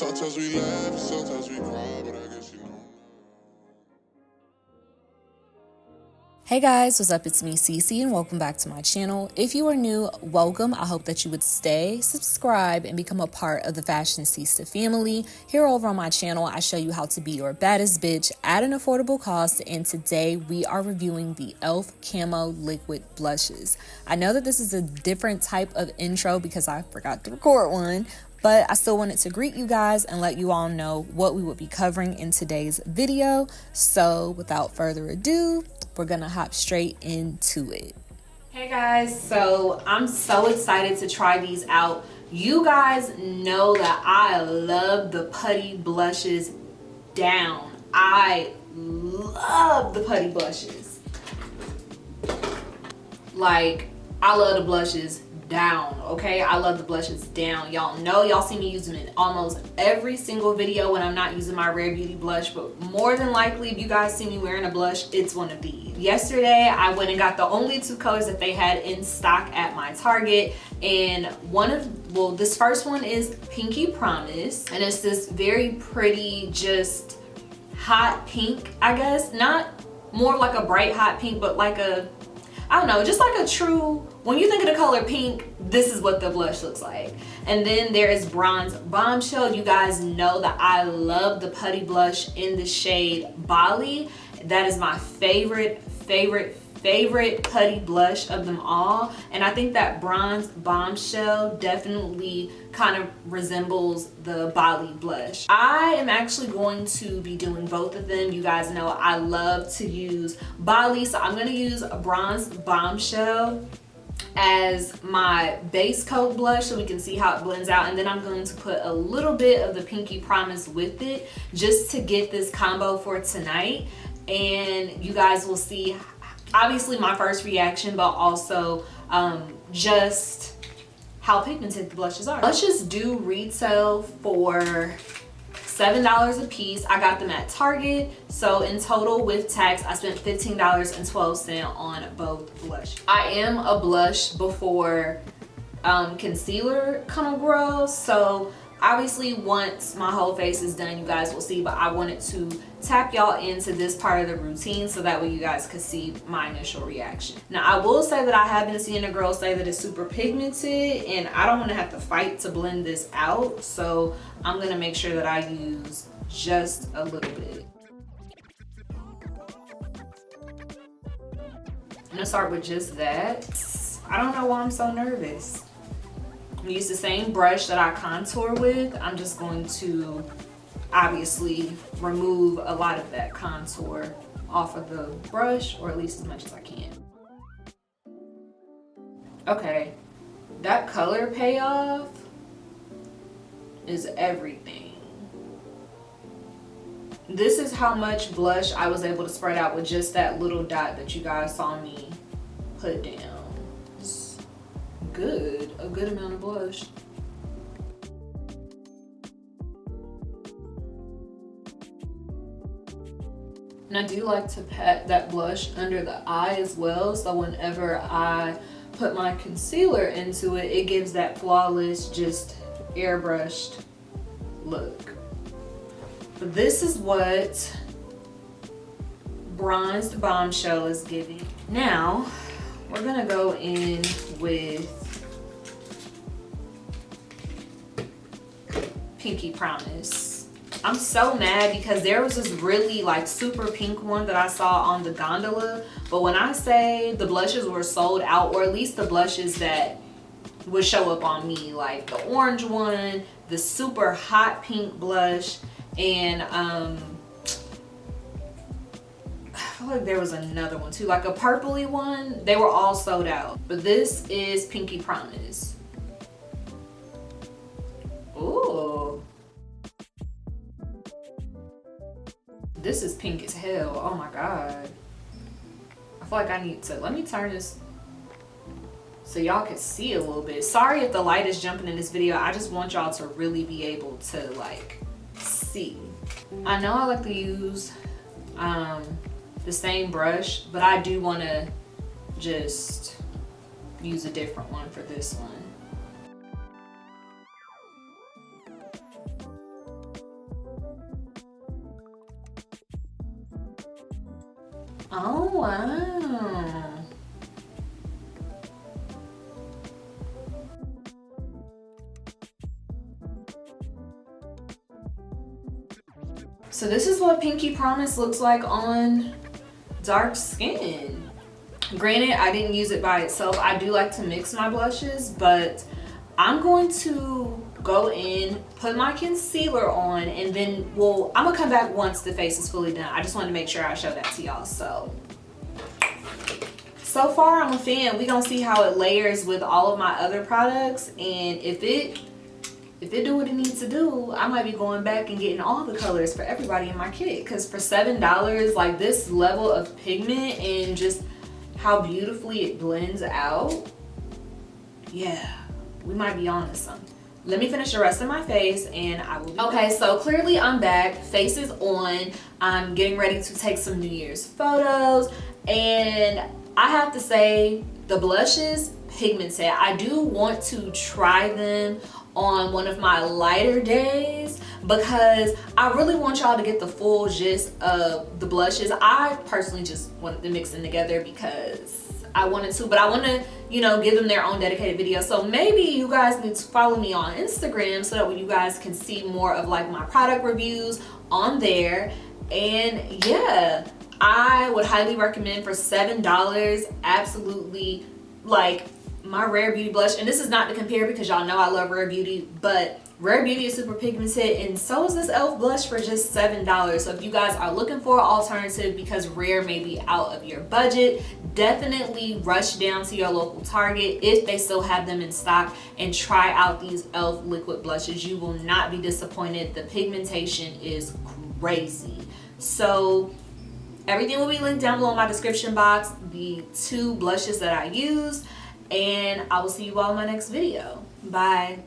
Sometimes we laugh, sometimes we cry, but I guess you know. Hey guys, what's up? It's me, Cece, and welcome back to my channel. If you are new, welcome. I hope that you would stay, subscribe, and become a part of the Fashionceesta family. Here over on my channel, I show you how to be your baddest bitch at an affordable cost, and today we are reviewing the E.L.F. Camo Liquid Blushes. I know that this is a different type of intro because I forgot to record one, but I still wanted to greet you guys and let you all know what we would be covering in today's video. So without further ado, we're gonna hop straight into it. Hey guys, so I'm so excited to try these out. You guys know that I love the putty blushes down. I love the putty blushes. Like, I love the blushes down, okay? I love the blushes down. Y'all know, y'all see me use them in almost every single video when I'm not using my Rare Beauty blush, but more than likely, if you guys see me wearing a blush, it's one of these. Yesterday, I went and got the only two colors that they had in stock at my Target, and this first one is Pinky Promise, and it's this very pretty, just hot pink, I guess. Not more like a bright hot pink, but like a, I don't know, just like a true, when you think of the color pink, this is what the blush looks like. And then there is Bronze Bombshell. You guys know that I love the putty blush in the shade Bali. That is my favorite putty blush of them all. And I think that Bronze Bombshell definitely kind of resembles the Bali blush. I am actually going to be doing both of them. You guys know I love to use Bali, so I'm gonna use a Bronze Bombshell as my base coat blush so we can see how it blends out, and then I'm going to put a little bit of the Pinky Promise with it just to get this combo for tonight. And you guys will see obviously my first reaction, but also just how pigmented the blushes are. Blushes do retail for $7 a piece. I got them at Target, so in total with tax I spent $15.12 on both blushes. I am a blush before concealer kind of girl, so obviously once my whole face is done you guys will see, but I wanted to tap y'all into this part of the routine so that way you guys could see my initial reaction. Now I will say that I have been seeing a girl say that it's super pigmented, and I don't want to have to fight to blend this out, so I'm gonna make sure that I use just a little bit. I'm gonna start with just that. I don't know why I'm so nervous. I'm gonna use the same brush that I contour with. I'm just going to obviously remove a lot of that contour off of the brush, or at least as much as I can. Okay, that color payoff is everything. This is how much blush I was able to spread out with just that little dot that you guys saw me put down. It's good, a good amount of blush. And I do like to pat that blush under the eye as well, so whenever I put my concealer into it, it gives that flawless, just airbrushed look. But this is what Bronzed Bombshell is giving. Now, we're gonna go in with Pinky Promise. I'm so mad because there was this really like super pink one that I saw on the gondola, but when I say the blushes were sold out, or at least the blushes that would show up on me, like the orange one, the super hot pink blush, and I feel like there was another one too, like a purpley one, they were all sold out. But this is Pinky Promise. Ooh. This is pink as hell. Oh my god. I feel like I need to, let me turn this so y'all can see a little bit. Sorry if the light is jumping in this video. I just want y'all to really be able to like see. I know I like to use the same brush, but I do want to just use a different one for this one. Oh, wow. So this is what Pinky Promise looks like on dark skin. Granted, I didn't use it by itself. I do like to mix my blushes, but I'm going to go in, put my concealer on, and then, well, I'm gonna come back once the face is fully done. I just wanted to make sure I show that to y'all. So far I'm a fan. We're gonna see how it layers with all of my other products, and if it do what it needs to do, I might be going back and getting all the colors for everybody in my kit. Because for $7, like, this level of pigment and just how beautifully it blends out, yeah, we might be on to something. Let me finish the rest of my face and I will be okay. So clearly I'm back, face is on. I'm getting ready to take some New Year's photos, and I have to say the blushes pigmented. I do want to try them on one of my lighter days because I really want y'all to get the full gist of the blushes. I personally just wanted to mix them together because I wanted to, but I want to, you know, give them their own dedicated video. So maybe you guys need to follow me on Instagram so that way you guys can see more of like my product reviews on there. And yeah, I would highly recommend for $7, absolutely, like, my Rare Beauty blush. And this is not to compare because y'all know I love Rare Beauty, but Rare Beauty is super pigmented, and so is this E.L.F blush for just $7. So if you guys are looking for an alternative because Rare may be out of your budget, definitely rush down to your local Target if they still have them in stock and try out these E.L.F liquid blushes. You will not be disappointed. The pigmentation is crazy. So everything will be linked down below in my description box, the 2 blushes that I use, and I will see you all in my next video. Bye.